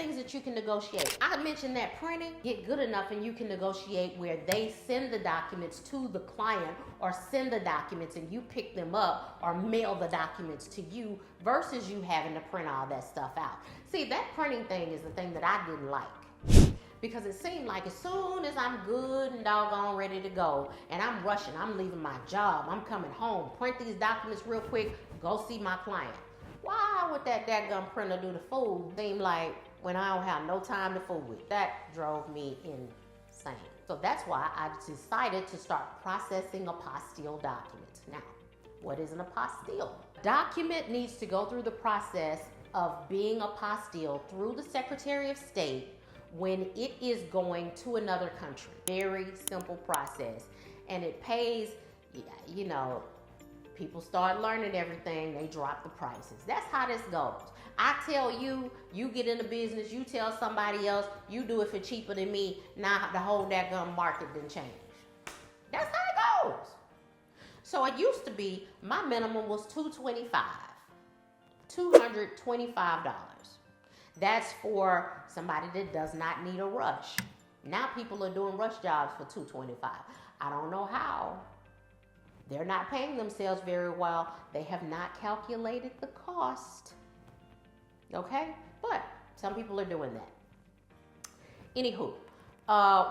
things that you can negotiate. I mentioned that printing, get good enough and you can negotiate where they send the documents to the client or send the documents and you pick them up or mail the documents to you versus you having to print all that stuff out. See, that printing thing is the thing that I didn't like. Because it seemed like as soon as I'm good and doggone ready to go and I'm rushing, I'm leaving my job, I'm coming home, print these documents real quick, go see my client. Why would that dadgum printer do the fool? Seem like when I don't have no time to fool with. That drove me insane. So that's why I decided to start processing apostille documents. Now, what is an apostille? Document needs to go through the process of being apostille through the Secretary of State when it is going to another country. Very simple process. And it pays, you know, people start learning everything, they drop the prices. That's how this goes. I tell you, you get in the business, you tell somebody else, you do it for cheaper than me, now the whole daggum market didn't change. That's how it goes. So it used to be, my minimum was $225. That's for somebody that does not need a rush. Now people are doing rush jobs for $225. I don't know how. They're not paying themselves very well. They have not calculated the cost. Okay? But some people are doing that. Anywho,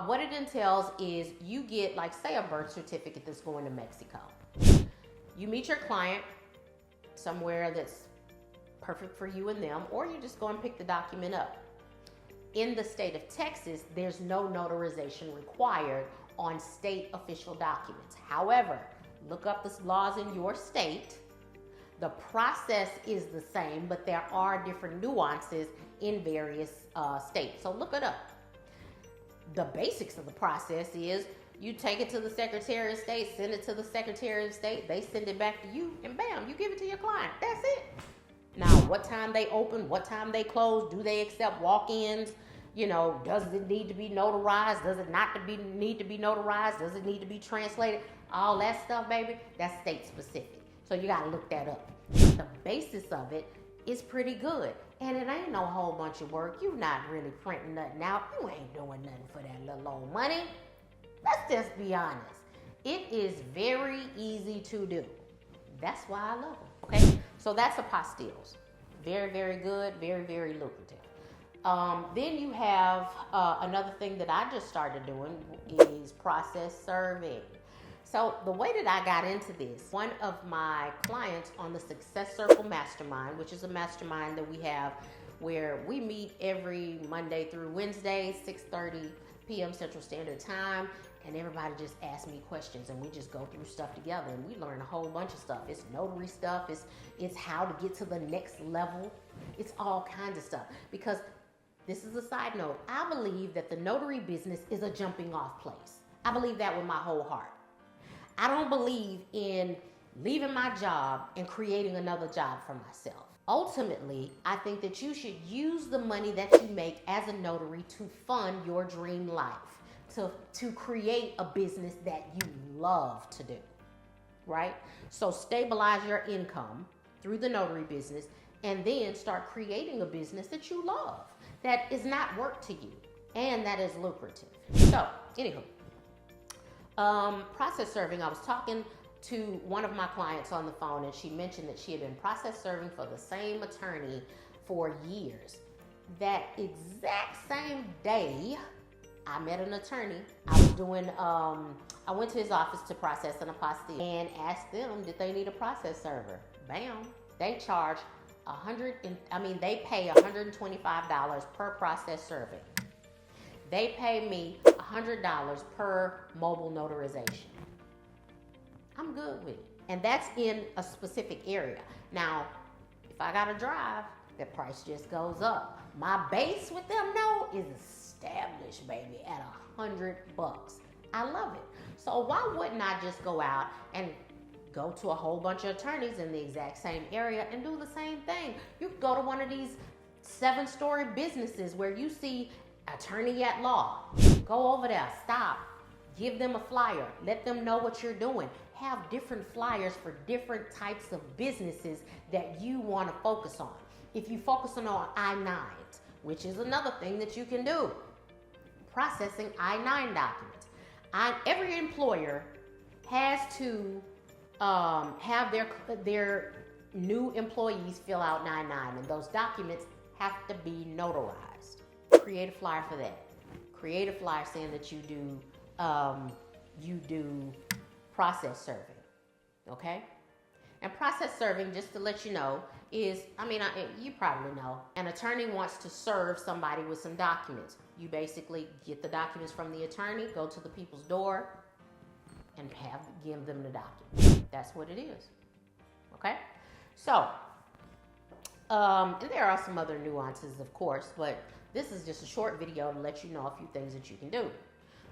what it entails is you get, like, say, a birth certificate that's going to Mexico. You meet your client somewhere that's perfect for you and them, or you just go and pick the document up. In the state of Texas, there's no notarization required on state official documents. However, look up the laws in your state. The process is the same, but there are different nuances in various states. So look it up. The basics of the process is you take it to the Secretary of State, send it to the Secretary of State, they send it back to you, and bam, you give it to your client. That's it. Now, what time they open, what time they close, do they accept walk-ins? You know, does it need to be notarized? Does it need to be notarized? Does it need to be translated? All that stuff, baby, that's state specific. So you gotta look that up. The basis of it is pretty good. And it ain't no whole bunch of work. You're not really printing nothing out. You ain't doing nothing for that little old money. Let's just be honest. It is very easy to do. That's why I love them, okay? So that's apostilles. Very, very good, very, very lucrative. Then you have another thing that I just started doing is process serving. So the way that I got into this, one of my clients on the Success Circle Mastermind, which is a mastermind that we have where we meet every Monday through Wednesday, 6:30 p.m. Central Standard Time, and everybody just asks me questions and we just go through stuff together and we learn a whole bunch of stuff. It's notary stuff, it's how to get to the next level, it's all kinds of stuff. Because this is a side note, I believe that the notary business is a jumping off place. I believe that with my whole heart. I don't believe in leaving my job and creating another job for myself. Ultimately, I think that you should use the money that you make as a notary to fund your dream life, to create a business that you love to do, right? So stabilize your income through the notary business and then start creating a business that you love, that is not work to you and that is lucrative. So, anywho, process serving, I was talking to one of my clients on the phone and she mentioned that she had been process serving for the same attorney for years. That exact same day, I met an attorney. I was doing, I went to his office to process an apostille and asked them, did they need a process server? Bam. They charge they pay $125 per process serving. They pay me $100 per mobile notarization. I'm good with it. And that's in a specific area. Now, if I gotta drive, the price just goes up. My base with them though is established, baby, at $100. I love it. So why wouldn't I just go out and go to a whole bunch of attorneys in the exact same area and do the same thing? You could go to one of these 7-story businesses where you see attorney at law. Go over there, stop, give them a flyer, let them know what you're doing. Have different flyers for different types of businesses that you want to focus on. If you focus on I-9s, which is another thing that you can do. Processing I-9 documents. Every employer has to have their new employees fill out I-9, and those documents have to be notarized. Create a flyer for that. Create a flyer saying that you do process serving, okay? And process serving, just to let you know, is, you probably know, an attorney wants to serve somebody with some documents. You basically get the documents from the attorney, go to the people's door, and give them the documents. That's what it is, okay? So, there are some other nuances, of course, but this is just a short video to let you know a few things that you can do.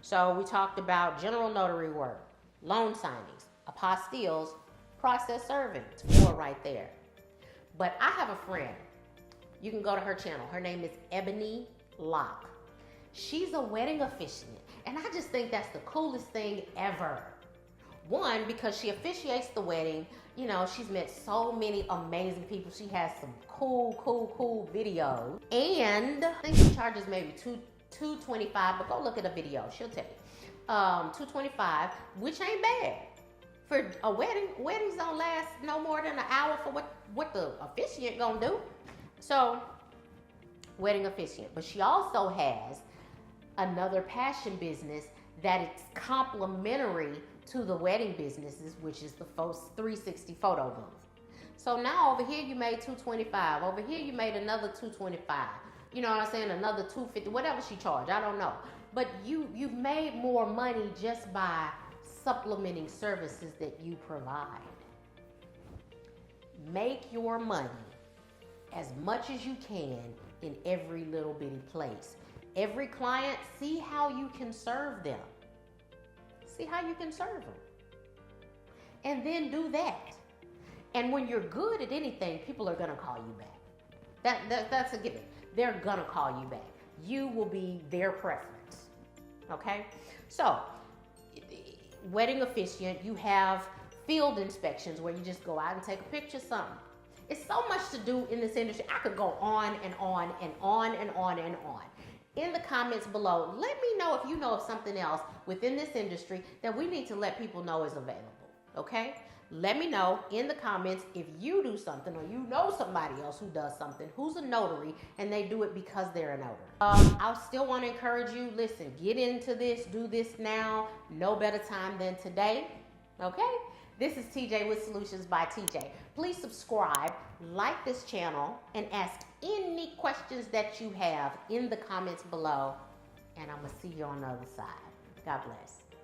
So we talked about general notary work, loan signings, apostilles, process serving. It's 4 right there. But I have a friend. You can go to her channel. Her name is Ebony Locke. She's a wedding officiant, and I just think that's the coolest thing ever. One, because she officiates the wedding. You know, she's met so many amazing people. She has some cool videos. And I think she charges maybe $225, but go look at a video. She'll tell you. $225, which ain't bad. For a wedding, weddings don't last no more than an hour for what the officiant gonna do. So, wedding officiant. But she also has another passion business that it's complementary to the wedding businesses, which is the 360 photo booth. So now over here you made $225. Over here you made another $225. You know what I'm saying? Another $250, whatever she charged, I don't know. But you've made more money just by supplementing services that you provide. Make your money as much as you can in every little bitty place. Every client, see how you can serve them. See how you can serve them. And then do that. And when you're good at anything, people are going to call you back. That's a given. They're going to call you back. You will be their preference. Okay? So, wedding officiant, you have field inspections where you just go out and take a picture of something. It's so much to do in this industry. I could go on and on and on and on and on. In the comments below, let me know if you know of something else within this industry that we need to let people know is available, okay? Let me know in the comments if you do something or you know somebody else who does something, who's a notary, and they do it because they're a notary. I still want to encourage you, listen, get into this, do this now. No better time than today, okay? This is TJ with Solutions by TJ. Please subscribe, like this channel, and ask any questions that you have in the comments below. And I'm going to see you on the other side. God bless.